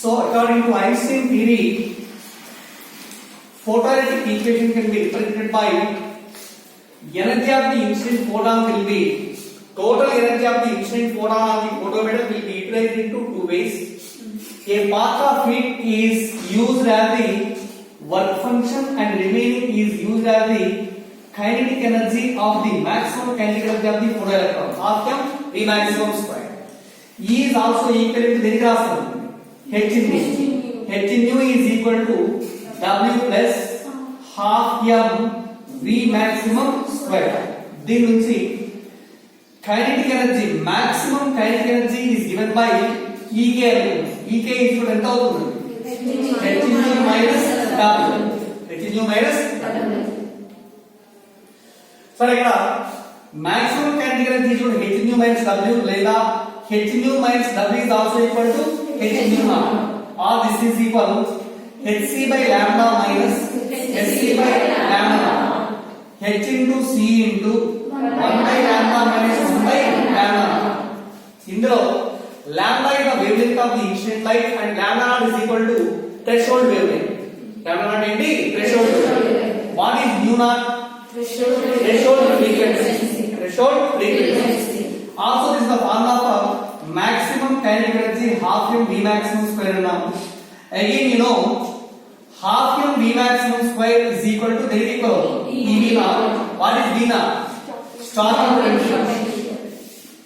So according to Einstein theory, photoelectric equation can be represented by energy of the incident photon will be total energy of the incident photon on the photometer will be utilized into two ways. A part of it is used as the work function and remaining is used as the kinetic energy of the maximum kinetic energy of the photoelectron. Half m V maximum square. E is also equal to the graph. H in nu is equal to W plus half m V maximum square. దీని నుంచి kinetic energy, maximum kinetic energy is given by EK. EK is equal to ఎంత అవుతుంది? H nu minus W. H nu minus W. సరే ఇక్కడ maximum kinetic energy is H nu minus W లేదా H nu minus W is also equal to H nu naught, or this is equal Hc by lambda minus Sc by lambda naught. H into C into 1 by lambda minus 1 by lambda naught. ఇందులో lambda is the wavelength of the incident light and lambda naught is equal to threshold wavelength. Lambda naught ఏంటి? Threshold wavelength. What is mu naught? Threshold frequency. Threshold frequency. Also this is the formula for maximum kinetic energy half m V maximum square now. Again you know half m V maximum square is equal to there equal EV naught. What is V naught? Starting potential.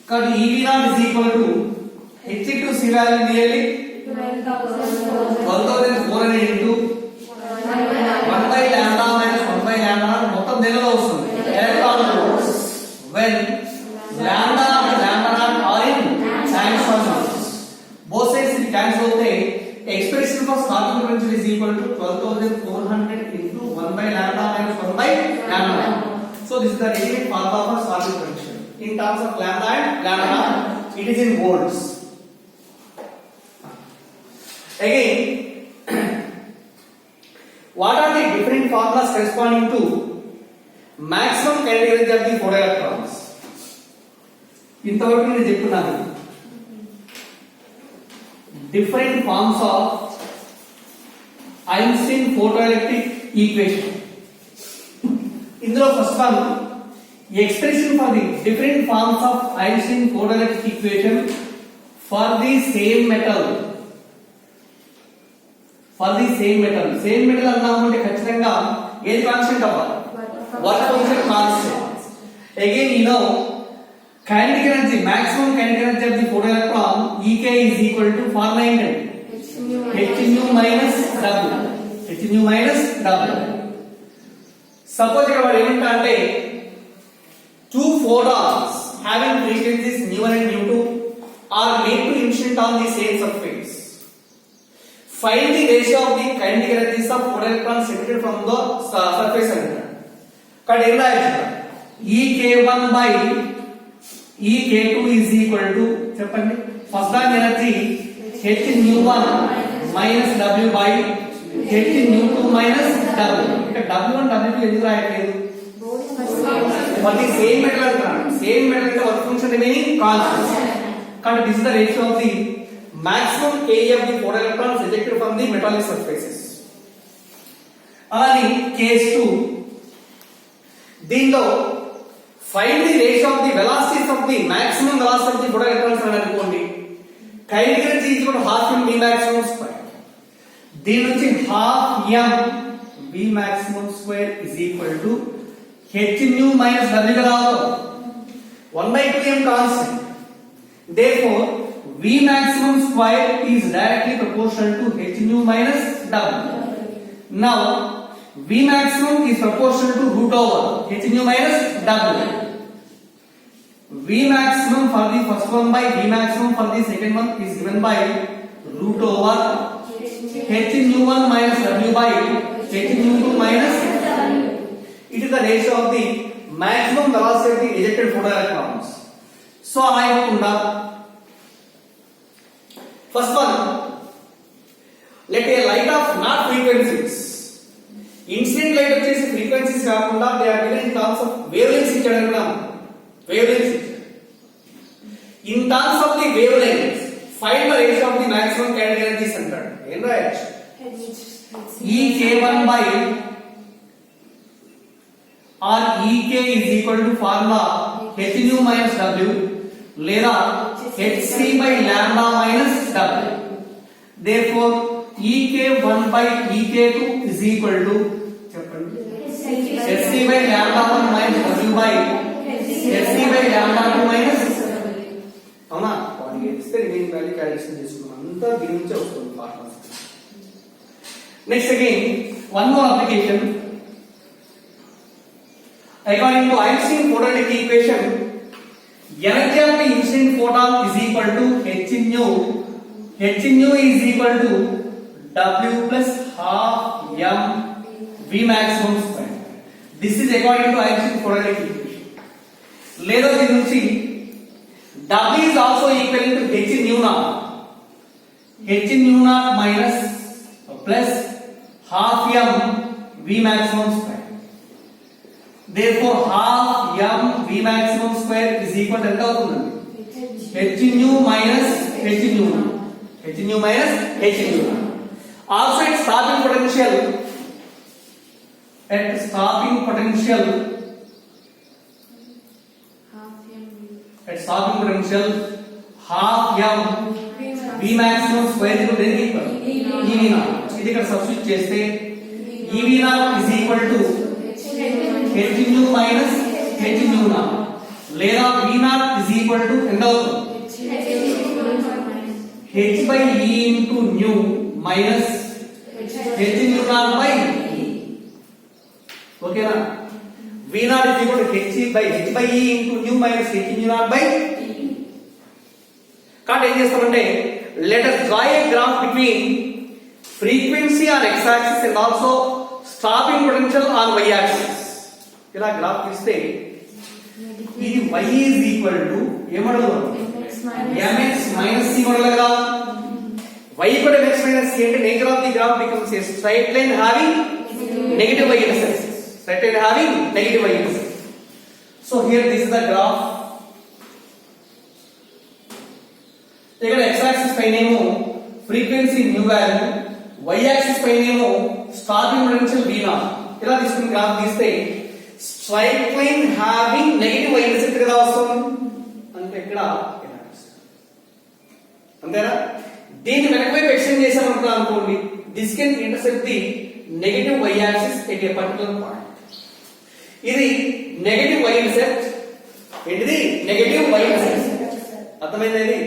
Because EV naught is equal to H to C value nearly 12,400 into 1 by lambda minus 1 by lambda naught మొత్తం దేనిలో వస్తుంది? Electron volts. When lambda and lambda naught are in Armstrong numbers, both sides cancel అవుతాయి. Expression for starting potential is equal to 12,400 into 1 by lambda minus 1 by lambda naught. So this is the relative formula for starting potential in terms of lambda and lambda naught. It is in volts. Again, what are the different formulas corresponding to maximum kinetic energy of the photoelectrons? ఇంతవరకు నేను చెప్తున్నాను different forms of Einstein photoelectric equation. ఇందులో first one expression for the different forms of Einstein photoelectric equation for the same metal. For the same metal. Same metal అన్నామంటే ఖచ్చితంగా ఏది constant అవ్వాలి? Work function constant. Again you know kinetic energy, maximum kinetic energy of the photoelectron EK is equal to formula ఏంటండి? H nu minus W. H nu minus W. Suppose ఇక్కడ వాడు ఏమంటా అంటే two photons having frequencies nu1 and nu2 are made to incident on the same surface. Find the ratio of the kinetic energies of photoelectrons emitted from the surface అంటారు. ఇక్కడ ఏం రాయొచ్చు? EK1 by EK2 is equal to చెప్పండి first దాని energy H nu1 minus W by H nu2 minus W. ఇక్కడ W1 W2 ఎందుకు రాయట్లేదు? For the same metal అంటారు. Same metal అంటే వర్క్ ఫంక్షన్ రిమైనింగ్ కాన్స్టెంట్. కాబట్టి this is the ratio of the maximum Ke of the photoelectrons ejected from the metallic surfaces. అలానే case 2 దీనిలో find the ratio of the velocities of the maximum velocity of the photoelectrons అని అనుకోండి. kinetic energy is equal to half m V maximum square. దీని నుంచి half m V maximum square is equal to H nu minus W గా రావాలి. 1/2m constant. Therefore V maximum square is directly proportional to H nu minus W. Now V maximum is proportional to root over H nu minus W. V maximum for the first one by V maximum for the second one is given by root over H nu1 minus W by H nu2 minus W. It is the ratio of the maximum velocity of the ejected photoelectrons. So I have to first one, let a light of not frequencies. Incident light వచ్చేసి frequencies కాకుండా they are given in terms of wavelengths ఇచ్చాడు అనుకున్నాం. Wavelengths. In terms of the wavelengths, find the ratio of the maximum kinetic energies అంటాడు. ఏం రాయొచ్చు? ek1 by or ek is equal to formula h nu minus w లేదా hc by lambda minus w. therefore ek1 by ek2 is equal to చెప్పండి hc by lambda 1 minus w by hc by lambda 2 minus అవునా? వాటికి ఇస్తే remaining value calculation చేసుకున్నాం. అంతా దీని నుంచే వస్తుంది formula. Next again one more application. According to Einstein photoelectric equation, energy of the incident photon is equal to h nu. h nu is equal to w plus half m v maximum square. This is according to Einstein photoelectric equation. లేదా దీని నుంచి w is also equal to h nu naught. h nu naught minus plus half m v maximum square. therefore half m v maximum square is equal to ఎంత అవుతుందండి? h nu minus h nu naught. h nu minus h nu naught. also its stopping potential half m v maximum square is దేనికి equal? ev naught. ఇది ఇక్కడ substitute చేస్తే ev naught is equal to h nu minus h nu naught లేదా v naught is equal to ఎంత అవుతుంది? h by e into nu minus h nu naught by e. ఓకేనా? v naught is equal to h by e into nu minus h nu naught by e. కాబట్టి ఏం చేస్తామంటే let us draw a graph between frequency on x axis and also stopping potential on y axis. ఇలా graph తీస్తే ఇది y is equal to ఏమడగలం? mx minus c మడగలం కదా. y కూడా mx minus c అంటే nature of the graph becomes a straight line having negative y intercept. Straight line having negative y intercept. So here this is the graph. ఇక్కడ x axis పైనేమో frequency nu value, y axis పైనేమో starting potential v naught. ఇలా తీసుకుని graph తీస్తే straight line having negative y intercept కదా వస్తుంది. అంటే ఇక్కడ అంతేనా? దీన్ని వెనక వైపు ఎక్స్టెండ్ చేసామనుకున్నాం అనుకోండి, this can intercept the negative y axis at a particular point. ఇది నెగటివ్ y ఇంటర్సెప్ట్. ఏంటిది? Negative y intercept. అర్థమైంది?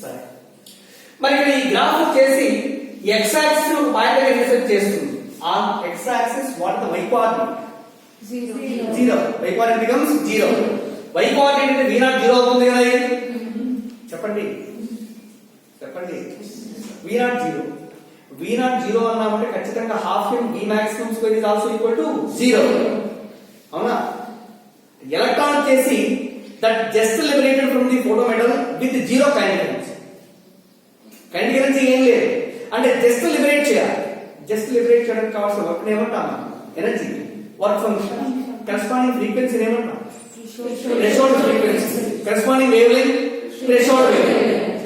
సరే. మరి ఇక్కడ ఈ గ్రాఫ్ చేసి x యాక్సిస్ ఒక పాయింట్ గా ఇంటర్సెప్ట్ చేస్తుంది. On x axis what the y coordinate? 0. y coordinate becomes 0. y coordinate అంటే v naught 0 అవుతుంది కదా. చెప్పండి v naught 0. v naught 0 అన్నామంటే ఖచ్చితంగా half m v maximum square is also equal to 0. అవునా? Electron చేసి that just liberated from the photometal with 0 kinetic energy. kinetic energy ఏం లేదు అంటే జస్ట్ లిబరేట్ చేయాలి. జస్ట్ లిబరేట్ చేయడానికి కావాల్సిన వర్క్ ఏమంటాం? Energy work function. Corresponding frequency ఏమంటాం? threshold frequency. corresponding wavelength threshold wavelength.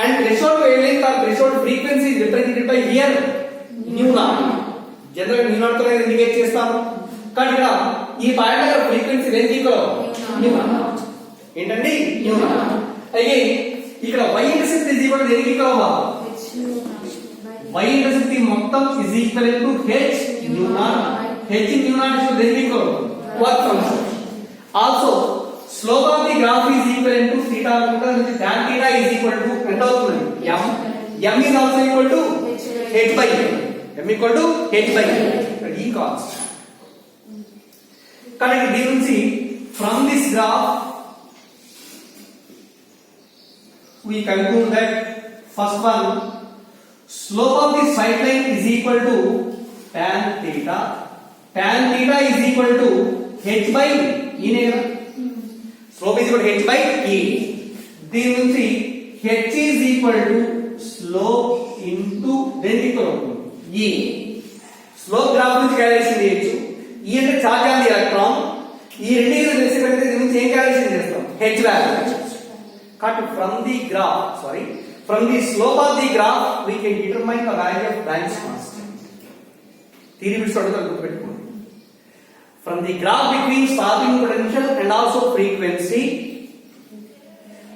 and threshold wavelength or threshold frequency is represented by here nu naught. General nu naught తో indicate చేస్తాము. కానీ ఇక్కడ ఈ పాయింట్ దగ్గర ఫ్రీక్వెన్సీ దేనికి ఈక్వల్? nu naught. ఏంటండి? nu naught. Again ఇక్కడ y intercept is equal to దేనికి ఈక్వల్ అవ్వాలి? y ఇంటర్సెప్ట్ మొత్తం is equal to h nu naught. h nu naught is దేనికి equal? Work function. Also slope of the graph is equal to θ అనుకుంటా. tan θ is equal to ఎంత అవుతుంది? m. m is also equal to h by m. m equal to h by m. ఈ constant. కాబట్టి దీని నుంచి from this graph we conclude that first one, slope of the straight line is equal to tan theta. tan theta is equal to h by e ne kada. slope is equal to h by e. దీని నుంచి h is equal to slope into then equal to e. Slope graph నుంచి calculation చేయొచ్చు. e అంటే charge on the electron. ఈ రెండు తెలిసినట్లయితే దీని నుంచి ఏం క్యాలిక్యులేషన్ చేస్తాం? h value. కాబట్టి from From the slope of the graph, we can determine the value of branch constant. Theory bits guardupetukondi. From the graph between stopping potential and also frequency,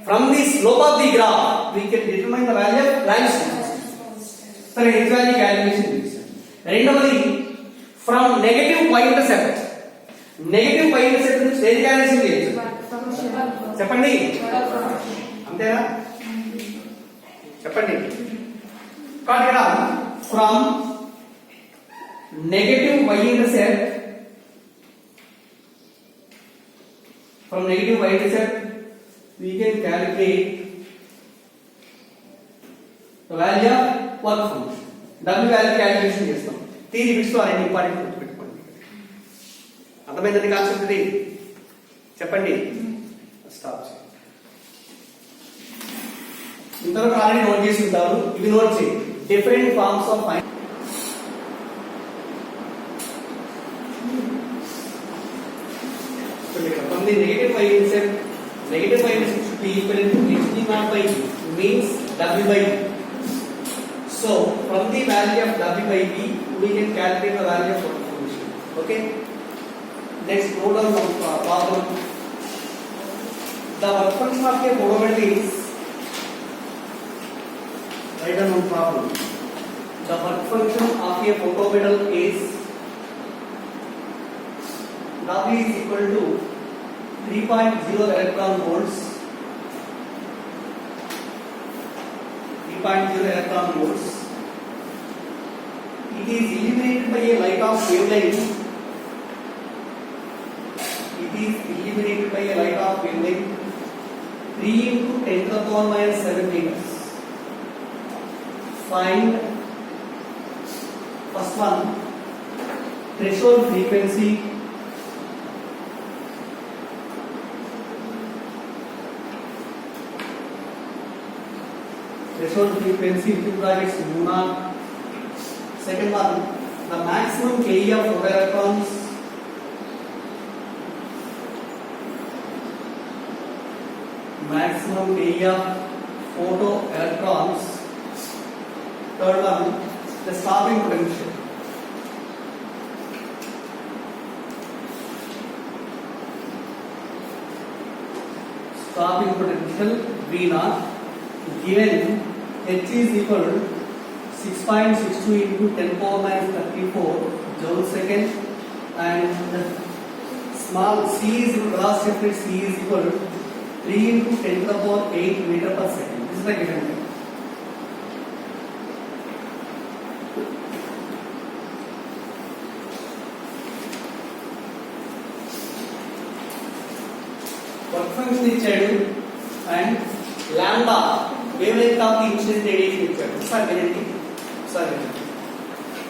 from the slope of the graph, we can determine the value of branch constant. So, H value calculation is. రెండవది from negative y-intercept. Negative y-intercept నుంచి ఏది calculation చేయొచ్చు? చెప్పండి. అంతేనా? చెప్పండి. కాబట్టి ఇక్కడ from negative y-intercept, from negative y-intercept we can calculate the value of work function. W value calculation చేస్తాం. థియరీ బిట్స్ లో అన్ని ఇంపార్టెంట్ గుర్తుపెట్టుకోండి. అర్థమైందండి కాన్సెప్ట్ ఇది? చెప్పండి. స్టాప్. ఇంతవరకు ఆల్రెడీ నోట్ చేసి ఉంటారు. ఇవి నోట్ చేయండి. Different forms of fine. From the negative y-intercept, negative y-intercept should be equivalent to h naught by e, means w by v. So from the value of w by v, we can calculate the value of work function. Okay. Next, note down the problem. The work function of a photometer is, write down one problem. The work function of a photometer is W is equal to 3.0 electron volts. 3.0 electron volts. It is illuminated by a light of wavelength. It is illuminated by a light of wavelength 3 into 10 to the power minus 7 meters. Find first one, threshold frequency. Threshold frequency into brackets mu naught. Second one, the maximum Ke of photoelectrons. Maximum Ke of photoelectrons. Third one, the stopping potential. Stopping potential V naught. Given H is equal to 6.62 into 10 power minus 34 joule second, and small c is equal to velocity c is equal to 3 into 10 to the power 8 meter per second. This is the given thing. Work function ఇచ్చాడు and lambda wavelength of the incident radiation ఇచ్చాడు. Sir వినండి.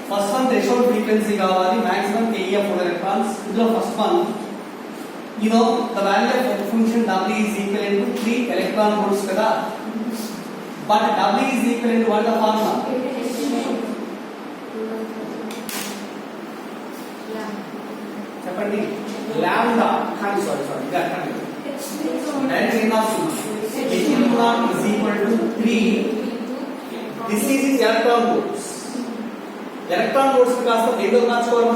First one threshold frequency కావాలి, maximum Ke of photoelectrons. ఇందులో first one, you know the value of work function W is equivalent to 3 electron volts కదా. But W is equivalent to what the formula? చెప్పండి. lambda. Sorry. That is enough. H naught is equal to 3. This is electron volts. Electron volts కాస్త దేనిలో మార్చుకోవాలి?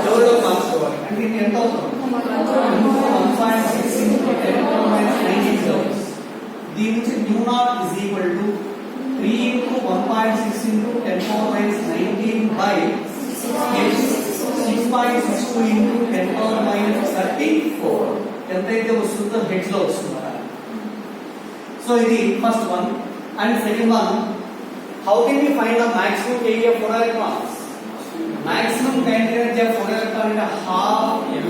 జౌల్లో మార్చుకోవాలి. అంటే ఇది ఎంత అవుతుంది? 1.6 into 10 power minus 19 joules. దీని నుంచి mu naught is equal to 3 into 1.6 into 10 power minus 19 by 6.62 into 10 power minus 34. ఎంతైతే వస్తుందో హెడ్స్ లో వస్తుంది. సో ఇది first one. And second one, how can we find the maximum Ke of photoelectrons? Maximum kinetic energy of photoelectron is half m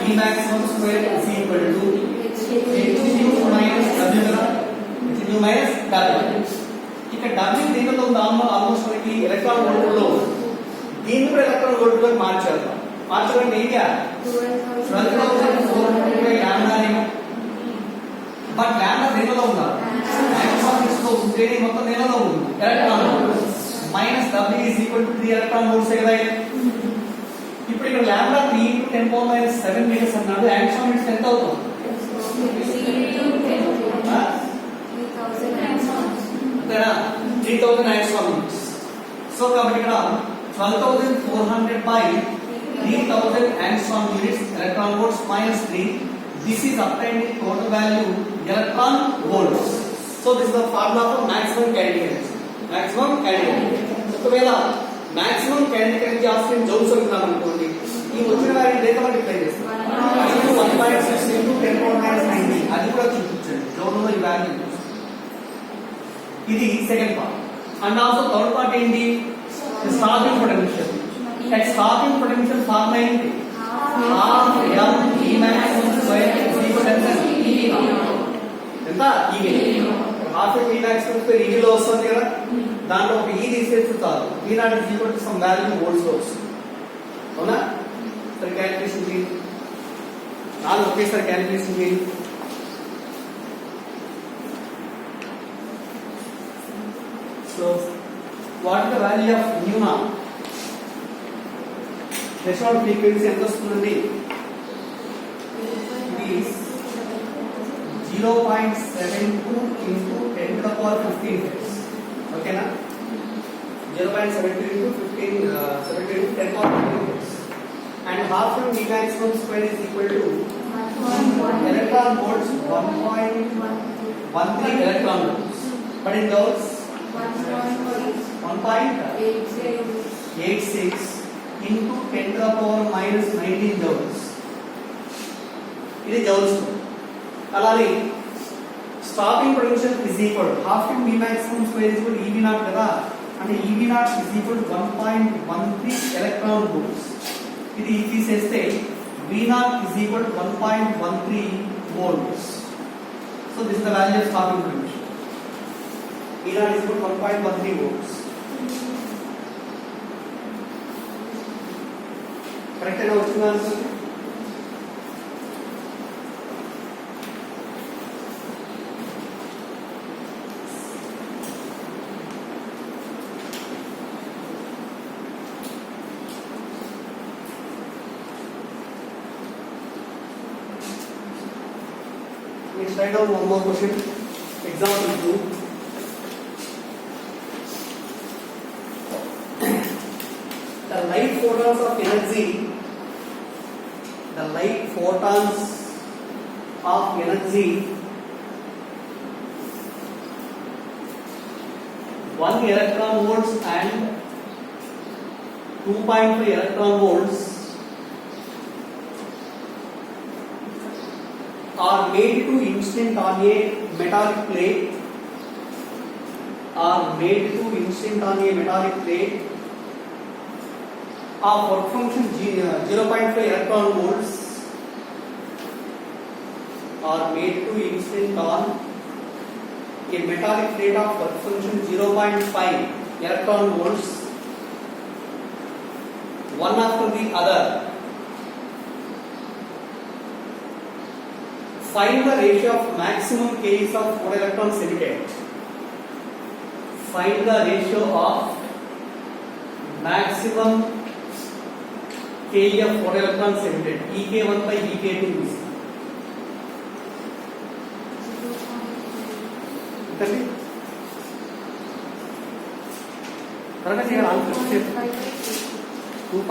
E maximum square is equal to h minus w కదా. h minus w. ఇక్కడ w దీనిలో ఉంది almost మనకి electron volt లో. దీన్ని కూడా electron volt లో మార్చారు. మార్చడం ఏంటి? 12,400 lambda ఏమో. బట్ lambda దేనిలో ఉందా? మాక్సిమం లో ఉంటే మొత్తం దేనిలో ఉంది? Electron volt. Minus w is equal to 3 electron volts కదా. ఇప్పుడు ఇక్కడ lambda 3 into 10 power minus 7 meters అన్నాడు. యాక్చువల్ మీటర్స్ ఎంత అవుతుంది? 3000 అంతేనా 3000 angstrom units. సో కాబట్టి ఇక్కడ 12400 by 3000 angstrom units electron volts minus 3. This is obtained in total value electron volts. So this is the formula for maximum kinetic energy. Maximum kinetic energy. ఒకవేళ maximum kinetic energy ఆస్ట్రిన్ joules అనుకున్నాం అనుకోండి, ఈ వచ్చిన value రేఖ multiply చేస్తాం 1.6 into 10 power minus 90. అది కూడా చూపించండి జౌల్లో ఈ వాల్యూ. ఇది second part. And also third part ఏంటి, starting potential. at starting potential formula ఏంటి, half m e maximum square is equal to ఎంత e half m e maximum square e లో వస్తుంది కదా, దాంట్లో ఒక e తీసేస్తే చాలు, e not is equal to some value volts లో వస్తుంది. అవునా? సరే క్యాలిక్యులేషన్ చేయండి, నాలుగు ఒకేసారి క్యాలిక్యులేషన్ చేయండి. So what is the value of mu naught? Threshold frequency ఎంత వస్తుందండి, it is 0.72 into 10 to the power 15 hertz. ఓకేనా? 0.72 into 72 into 10 power 15 hertz. And half m v maximum square is equal to electron volts 1.13 electron volts. But in joules 1.86 into 10 to the power minus 19 joules. ఇది joules. అలాగే starting potential is equal to half m v maximum square is equal to ev naught కదా, అంటే ev naught is equal to 1.13 electron volts. ఇది తీసేస్తే v naught is equal to 1.13 volts. So this is the value of starting potential. V naught is equal to 1.13 volts. Correct గా వచ్చిందా answer? Let's write down one more question. Example 2. The light photons of energy, the light photons of energy 1 electron volts and 2.5 electron volts are made to instant on a metallic plate, of work function 0.5 electron volts, are made to instant on a metallic plate of work function 0.5 electron volts, one after the other. Find the ratio of maximum Ks of 4 electrons emitted. Find the ratio of maximum Ke of 4 electrons emitted. Ek1 by Ek2 is. Correct here answer 2.7.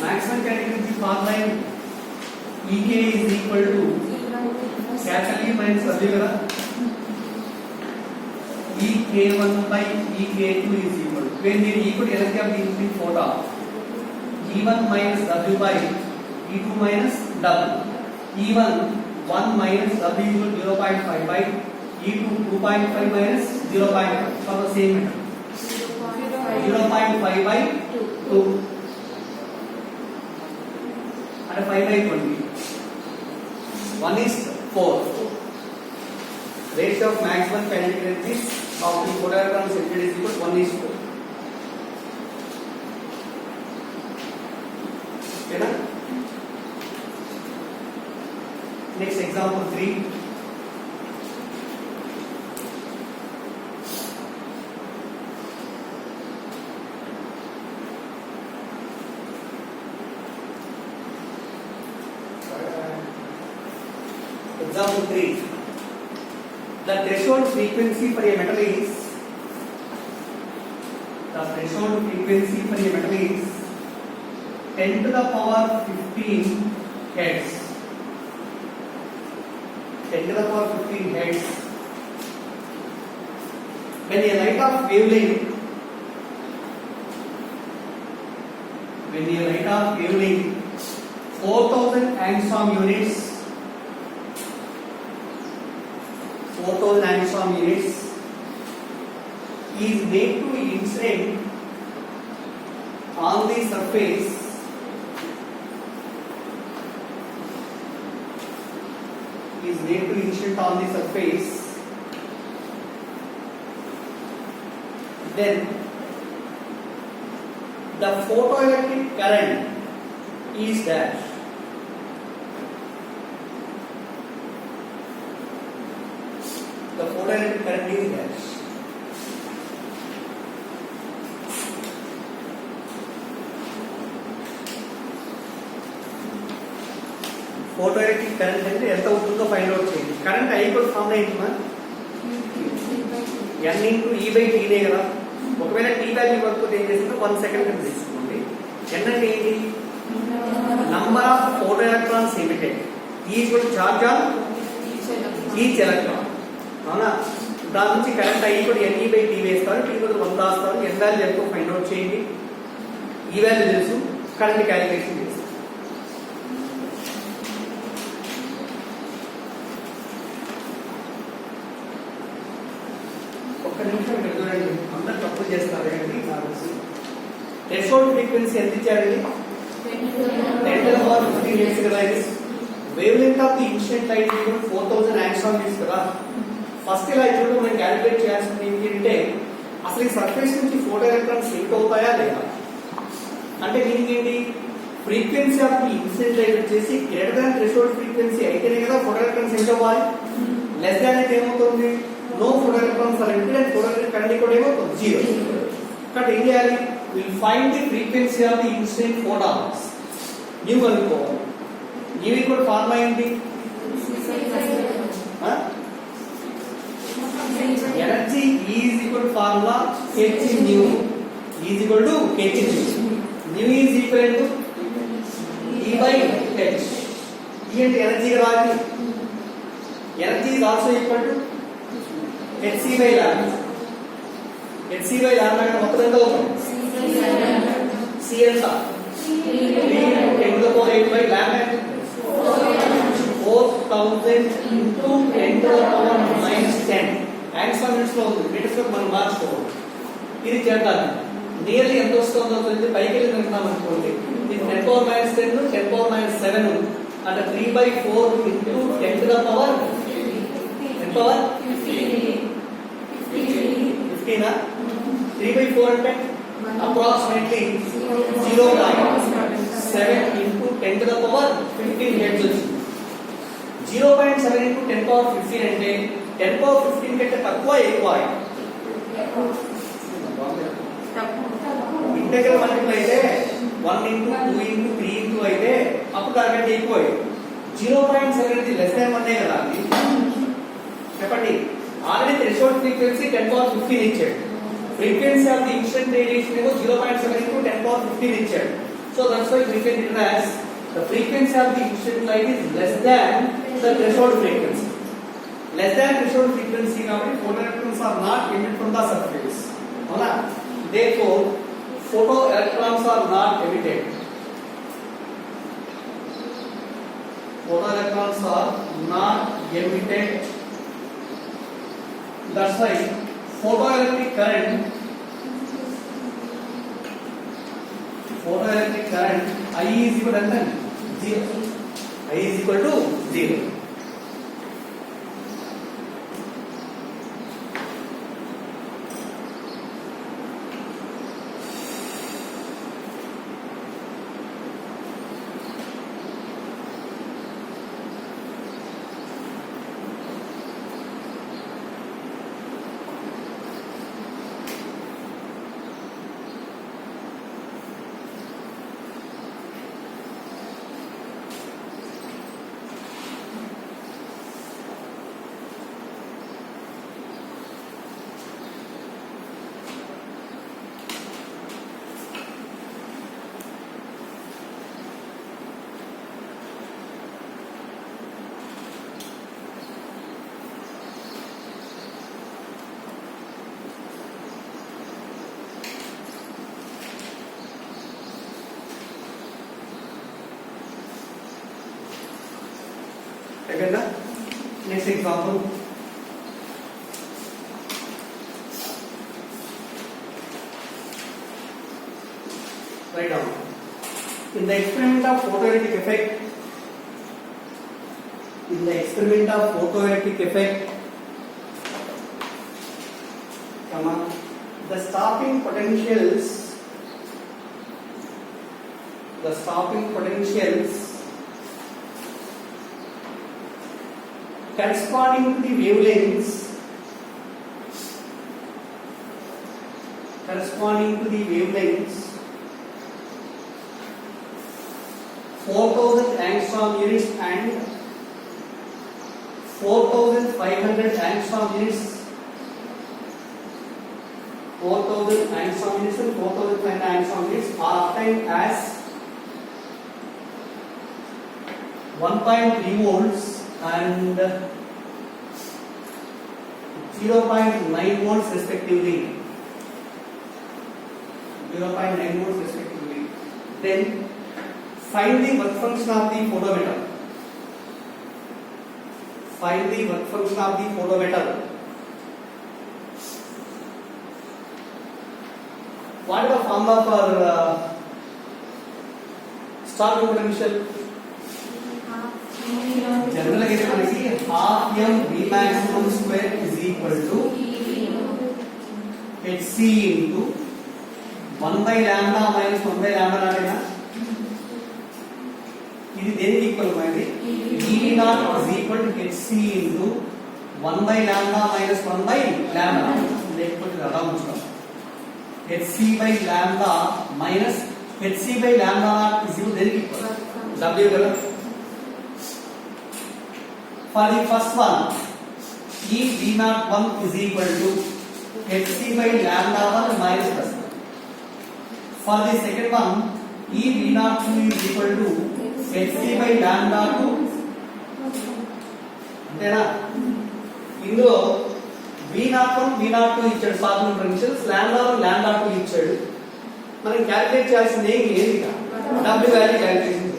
Maximum kinetic energy formula Ek is equal to capital E minus W కదా, Ek1 by Ek2 is equal to, when there equal energy of the infinite photon, E1 minus W by E2 minus W. E1 1 minus W equal 0.5 by E2 2.5 minus 0.5 for the same metal. 0.5 by 2 and 5 by 20. 1 is 4. Ratio of maximum kinetic energy of the 4 electrons emitted is equal to 1 is 4. Okay na? Next example 3. Example 3. the threshold frequency for a metal is the threshold frequency for a metal is 10 to the power 15 hertz. 10 to the power 15 hertz. When a light of wavelength 4000 angstrom units 4000 angstrom units is made to incident on the surface then the photoelectric current is dash. The photoelectric current is dash. Photoelectric current అంటే ఎంత అవుతుందో find out చేయండి. Current I కూడా formula ఏంటి మా n into E by T నే కదా. ఒకవేళ T వాల్యూ ఇవ్వకపోతే ఏం చేస్తుందో 1 సెకండ్ కింద తీసుకోండి. n అంటే ఏంటి? Number of photo electrons emitted. E equal to charge on each electron. అవునా? దాని నుంచి కరెంట్ I కూడా NE by T వేస్తారు. T కూడా 1 రాస్తారు. n వాల్యూ ఎంతో ఫైండ్ అవుట్ చేయండి. E వాల్యూ తెలుసు. కరెంట్ క్యాలిక్యులేషన్ చేస్తారు. అందరూ తప్పు చేస్తారు ఏంటి థ్రెషోల్డ్ ఫ్రీక్వెన్సీ ఎంత ఇచ్చారండి 10 to the power 15 hertz కదా ఇది wave length of the incident light 4000 angstrom కదా ఫస్ట్ ఇలా ఇచ్చినప్పుడు మనం క్యాలిక్యులేట్ చేయాల్సింది ఏంటంటే అసలు ఈ సర్ఫేస్ నుంచి ఫోటో ఎలక్ట్రాన్స్ లింక్ అవుతాయా లేదా అంటే దీనికి ఏంటి frequency of the incident light వచ్చేసి గ్రేటర్ దాన్ థ్రెషోల్డ్ ఫ్రీక్వెన్సీ అయితేనే కదా ఫోటో ఎలక్ట్రాన్స్ లింక్ అవ్వాలి లెస్ దాన్ అయితే ఏమవుతుంది no photoelectrons are emitted and photoelectric current equal to 0. Cut India will find the frequency of the incident photons. New అనుకోవాలి. New equal formula ఏంటి? Energy is equal to formula h nu is equal to h nu. Nu is equal to E by h. E అంటే energy కదా energy is also equal to hc by lambda hc by lambda का मतलब ఎంత అవుతుంది c ఎంత 3 10 to the power 8 by lambda 4000 into 10 to the power minus 10 angstrom units లో ఉంది metres లో మనం మార్చుకోవాలి ఇది చేద్దాం నియర్లీ ఎంత వస్తుందో తెలిసి పైకి వెళ్ళి వెళ్తాం అనుకోండి ఇది 10 power minus 10 10 power minus 7 అంటే 3 by 4 into 10 to the power 10 power 15 3 by 4 అంటే approximately 0.7 into 10 to the power 15 hertz వచ్చింది 0.7 into 10 power 15 అంటే 10 power 15 కంటే తక్కువ ఎక్కువ ఇంటెగ్రల్ మల్టిపుల్ అయితే 1 into 2 into 3 into అయితే అప్పుడు దానికంటే ఎక్కువ 0.7 అనేది లెస్ దాన్ 1 కదా చెప్పండి ఆల్రెడీ థ్రెషోల్డ్ ఫ్రీక్వెన్సీ 10 power 15 ఇచ్చాడు frequency of the incident radiation ఏమో 0.7 into 10 power 15 ఇచ్చాడు so that's why we can write as the frequency of the incident light is less than the threshold frequency less than threshold frequency కాబట్టి photoelectrons are not emitted from the surface అవునా therefore photoelectrons are not emitted photoelectrons are not emitted. That's why photoelectric current I is equal to 0. I is equal to 0. Next example. Write down. In the experiment of photoelectric effect, the stopping potentials corresponding to the wavelengths 4000 angstrom units and 4500 angstrom units, 4000 angstrom units and 4500 angstrom units are obtained as 1.3 volts and 0.9 volts respectively. Then find the work function of the photometer. What is the formula for starting potential? Generally, half m V maximum square is equal to Hc into 1 by lambda minus 1 by lambda naught. ఇది దేనికి equal అయింది? Ev naught is equal to Hc into 1 by lambda minus 1 by lambda. లేకపోతే అలా ఉంచుతాం. Hc by lambda minus Hc by lambda naught is equal దేనికి equal? W కదా. For the first one, Ev naught 1 is equal to Hc by lambda 1 minus plus 1. For the second one, Ev naught 2 is equal to Hc by lambda 2. అంతేనా? ఇందులో V01 V02 ఇచ్చాడు starting potentials, λ1 λ2 ఇచ్చాడు. మనం calculate చేయాల్సింది ఏది W value calculation.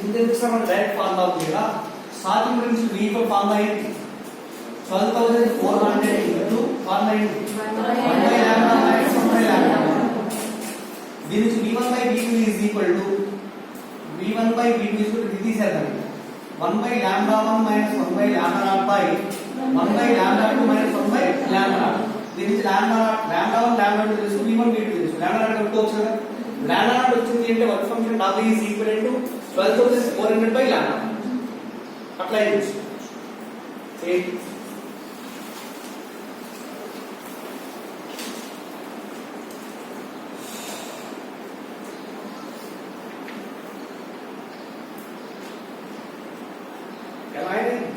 ఇంతెందుకు sir మనం direct formula ఉంది కదా. Starting potential V for formula ఏంటి? 12400 ఇంటూ ఫార్ములా ఏంటి? 1 by lambda minus 1 by lambda. దీని నుంచి V1 by V2 is equal to V1 by V2 is equal to ఇది తీసేద్దాం. 1 by lambda 1 minus 1 by lambda naught by 1 by lambda 2 minus 1 by lambda naught. దీని నుంచి lambda 1 lambda 2 తెలుసు, V1 V2 తెలుసు. lambda naught కనుక్కోవచ్చు కదా. lambda naught వచ్చింది అంటే work function W is equal to 12400 by lambda. Apply చేసి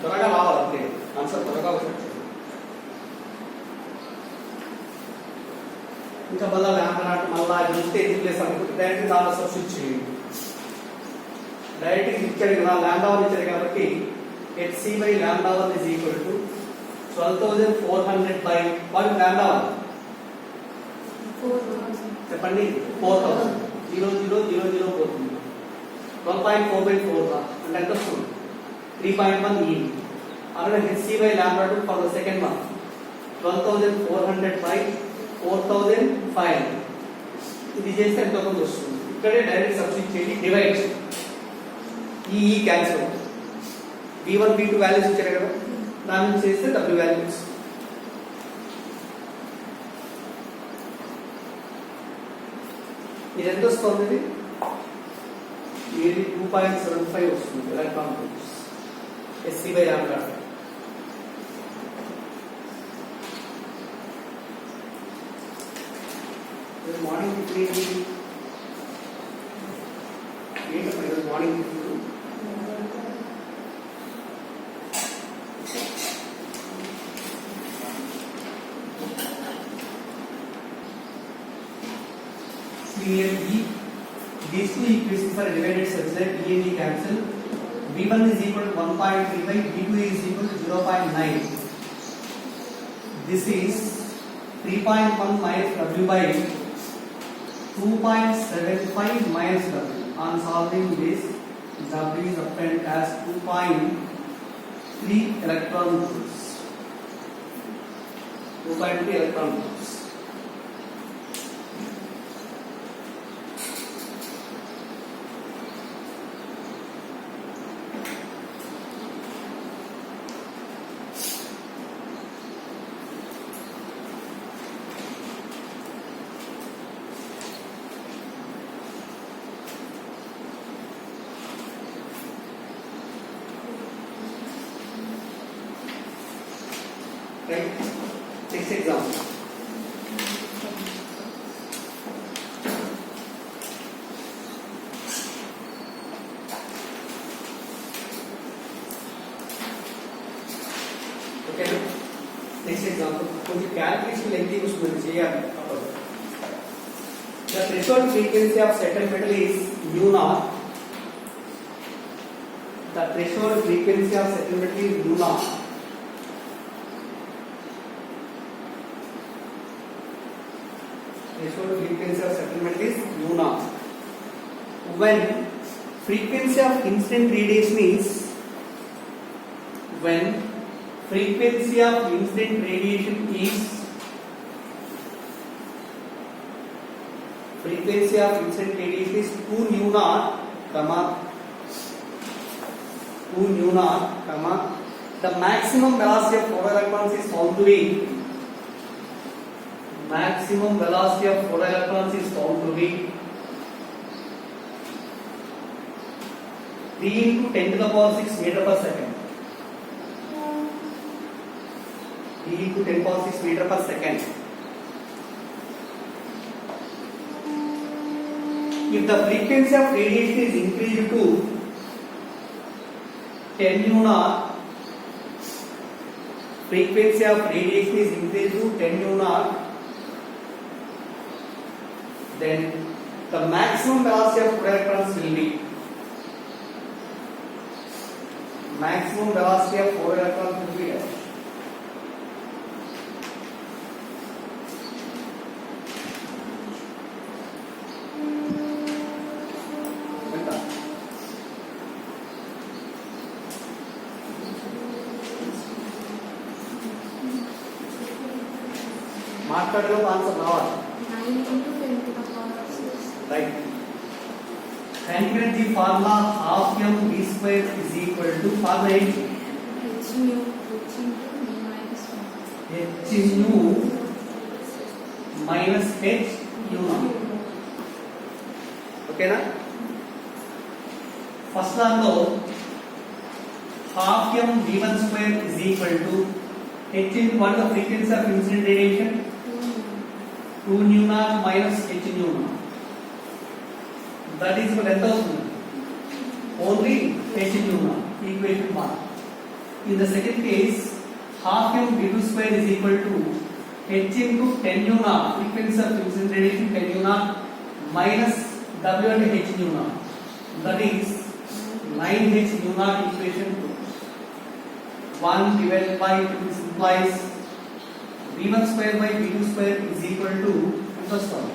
త్వరగా రావాలి అంతే. ఆన్సర్ త్వరగా వచ్చి ఇంకా మళ్ళీ lambda naught మళ్ళీ చూస్తే ఎందుకు ప్లేస్ అనుకుంటే డైరెక్ట్ దాంట్లో సబ్స్టిట్యూట్ చేయండి. డైరెక్ట్ ఇచ్చాడు కదా, lambda 1 ఇచ్చాడు కాబట్టి Hc by lambda 1 is equal to 12400 by what lambda 1 చెప్పండి 4000 0000 పోతుంది. 12.4 by 4 అంటే ఎంత వస్తుంది? 3.1 E. అలాగే Hc by lambda 2 for the second one 12400 by 4500. ఇది చేస్తే ఎంత వస్తుంది? ఇక్కడే డైరెక్ట్ సబ్స్టిట్యూట్ చేయండి, డివైడ్ ఈ క్యాన్సిల్ అవుతుంది. V1 V2 వాల్యూస్ ఇచ్చారు కదా, దాని నుంచి చేస్తే W వాల్యూస్. ఇది ఎంత వస్తుంది? ఇది 2.75 వస్తుంది electron volts Hc by lambda. Morning 3 morning 3 these two equations are divided such that E and E cancel. V1 is equal to 1.35, V2 is equal to 0.9. This is 3.1 minus W by 2.75 minus W. On solving this, W is obtained as 2.75 3 electron volts. 2.3 electron volts. Right? Next example. Okay. Next example. కొంచెం calculation length use చేయాలి. The threshold frequency of certain metal is mu naught. The threshold frequency of certain metal is mu naught. Threshold frequency of certain metal is mu naught. When frequency of incident radiation is frequency of incident radiation is 2 nu naught, 2 nu naught, the maximum velocity of photon electrons is found to be 3 into 10 to the power 6 meter per second. 3 into 10 power 6 meter per second. If the frequency of radiation is increased to 10 nu naught, frequency of radiation is increased to 10 nu naught, then the maximum velocity of electrons will be మాట్లాడలో answer రావాలి. 9 into 10 to the power 6. Right. Kinetic energy formula half m v square is equal to formula ఏంటి? H nu into mu minus 1. H nu minus h nu naught. ఓకేనా? First దాంట్లో half m v1 square is equal to h into what the frequency of incident radiation? 2 nu naught minus h nu naught. That is what ఎంత అవుతుంది? Only h nu naught. Equation 1. In the second case, half m v2 square is equal to h into 10 nu naught, frequency of incident radiation 10 nu naught minus w and h nu naught. That is 9h nu naught. Equation 2. 1 divided by 2 implies v1 square by v2 square is equal to first one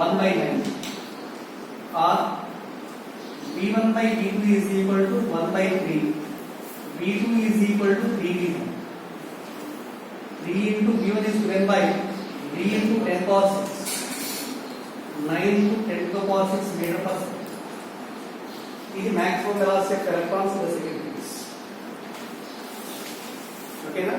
1 by 9, or v1 by v2 is equal to 1 by 3, v2 is equal to 3v1. 3 into v1 is given by 3 into 10 power 6, 9 into 10 to the power 6 meter per second. This is maximum velocity of electrons in the second case. Okay na?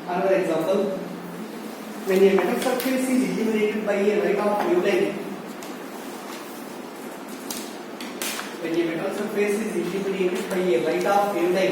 Another example, when a metal surface is illuminated by a light of wavelength, when a metal surface is illuminated by a light of wavelength,